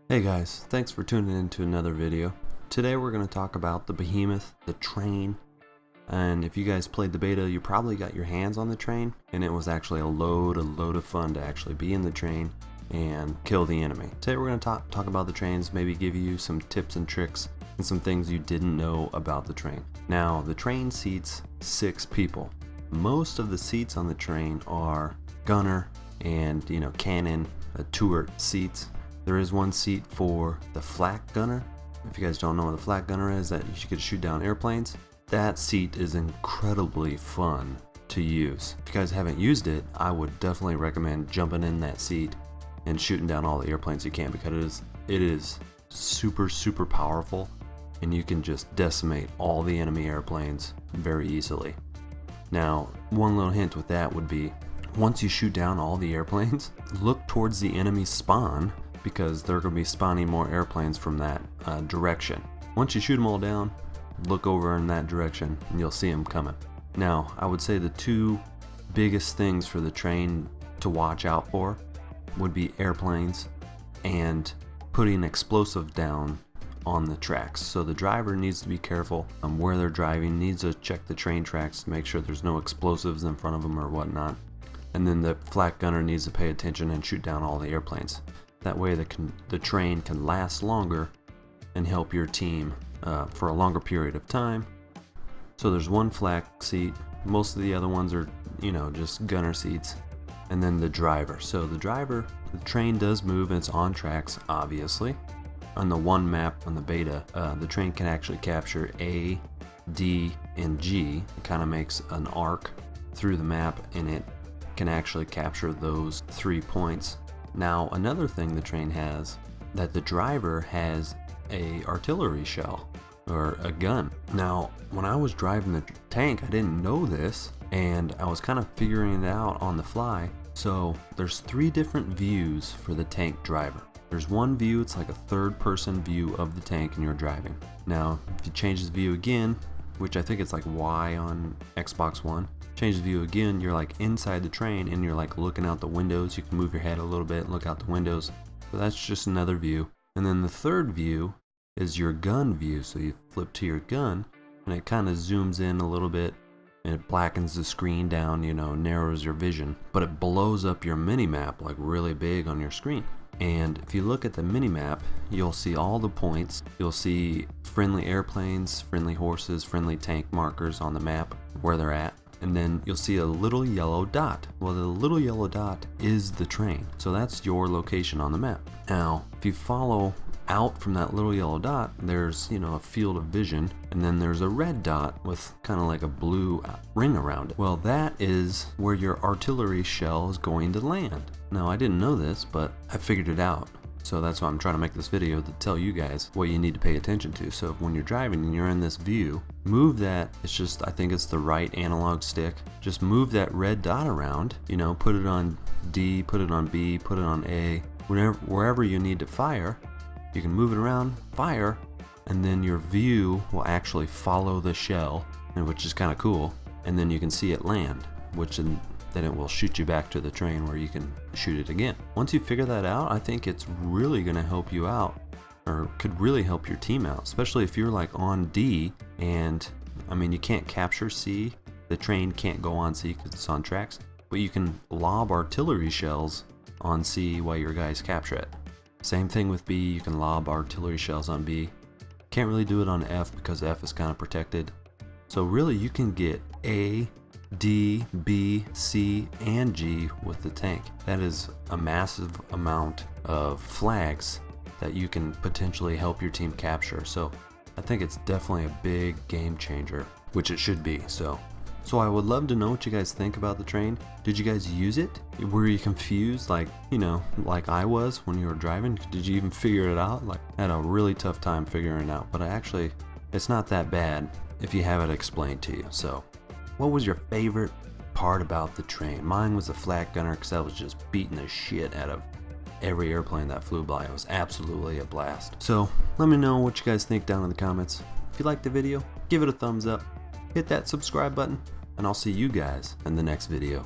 Hey guys, thanks for tuning in to another video. Today we're going to talk about the behemoth, the train, and if you guys played the beta, you probably got your hands on the train, and it was actually a load of fun to actually be in the train and kill the enemy. Today we're going to talk about the trains, maybe give you some tips and tricks and some things you didn't know about the train. Now, the train seats 6 people. Most of the seats on the train are gunner and, cannon, turret seats. There is one seat for the flak gunner. If you guys don't know what the flak gunner is, that you could shoot down airplanes. That seat is incredibly fun to use. If you guys haven't used it, I would definitely recommend jumping in that seat and shooting down all the airplanes you can, because it is super powerful, and you can just decimate all the enemy airplanes very easily. Now, one little hint with that would be, once you shoot down all the airplanes, look towards the enemy spawn, because they're going to be spawning more airplanes from that direction. Once you shoot them all down, look over in that direction and you'll see them coming. Now, I would say the 2 biggest things for the train to watch out for would be airplanes and putting explosive down on the tracks. So the driver needs to be careful where they're driving, needs to check the train tracks to make sure there's no explosives in front of them or whatnot. And then the flak gunner needs to pay attention and shoot down all the airplanes. That way the train can last longer and help your team for a longer period of time. So there's one flak seat, most of the other ones are just gunner seats, and then the driver. So the train does move and it's on tracks, obviously. On the one map on the beta, the train can actually capture A, D, and G. It kind of makes an arc through the map, and it can actually capture those 3 points. Now, another thing the train has, that the driver has a artillery shell or a gun. Now, when I was driving the tank, I didn't know this, and I was kind of figuring it out on the fly. So there's 3 different views for the tank driver. There's one view, it's like a third-person view of the tank and you're driving. Now, if you change the view again, which I think it's like Y on Xbox One, change the view again, you're like inside the train and you're like looking out the windows. You can move your head a little bit, look out the windows. So that's just another view. And then the third view is your gun view. So you flip to your gun and it kind of zooms in a little bit and it blackens the screen down, narrows your vision, but it blows up your mini map like really big on your screen. And if you look at the mini map, you'll see all the points. You'll see friendly airplanes, friendly horses, friendly tank markers on the map where they're at. And then you'll see a little yellow dot. Well, the little yellow dot is the train. So that's your location on the map. Now, if you follow out from that little yellow dot, there's, a field of vision, and then there's a red dot with kind of like a blue ring around it. Well, that is where your artillery shell is going to land. Now, I didn't know this, but I figured it out. So that's why I'm trying to make this video, to tell you guys what you need to pay attention to. So when you're driving and you're in this view, move that, I think it's the right analog stick. Just move that red dot around, put it on D, put it on B, put it on A, wherever you need to fire. You can move it around, fire, and then your view will actually follow the shell, which is kind of cool. And then you can see it land, then it will shoot you back to the train where you can shoot it again. Once you figure that out, I think it's really going to help you out, or could really help your team out, especially if you're like on D, and you can't capture C, the train can't go on C because it's on tracks, but you can lob artillery shells on C while your guys capture it. Same thing with B, you can lob artillery shells on B. Can't really do it on F because F is kind of protected. So really you can get A, D, B, C, and G with the tank. That is a massive amount of flags that you can potentially help your team capture. So I think it's definitely a big game changer, which it should be. So I would love to know what you guys think about the train. Did you guys use it? Were you confused like I was when you were driving? Did you even figure it out? I had a really tough time figuring it out, but it's not that bad if you have it explained to you. So what was your favorite part about the train? Mine was the flak gunner, because I was just beating the shit out of every airplane that flew by. It was absolutely a blast. So let me know what you guys think down in the comments. If you liked the video, give it a thumbs up, hit that subscribe button, and I'll see you guys in the next video.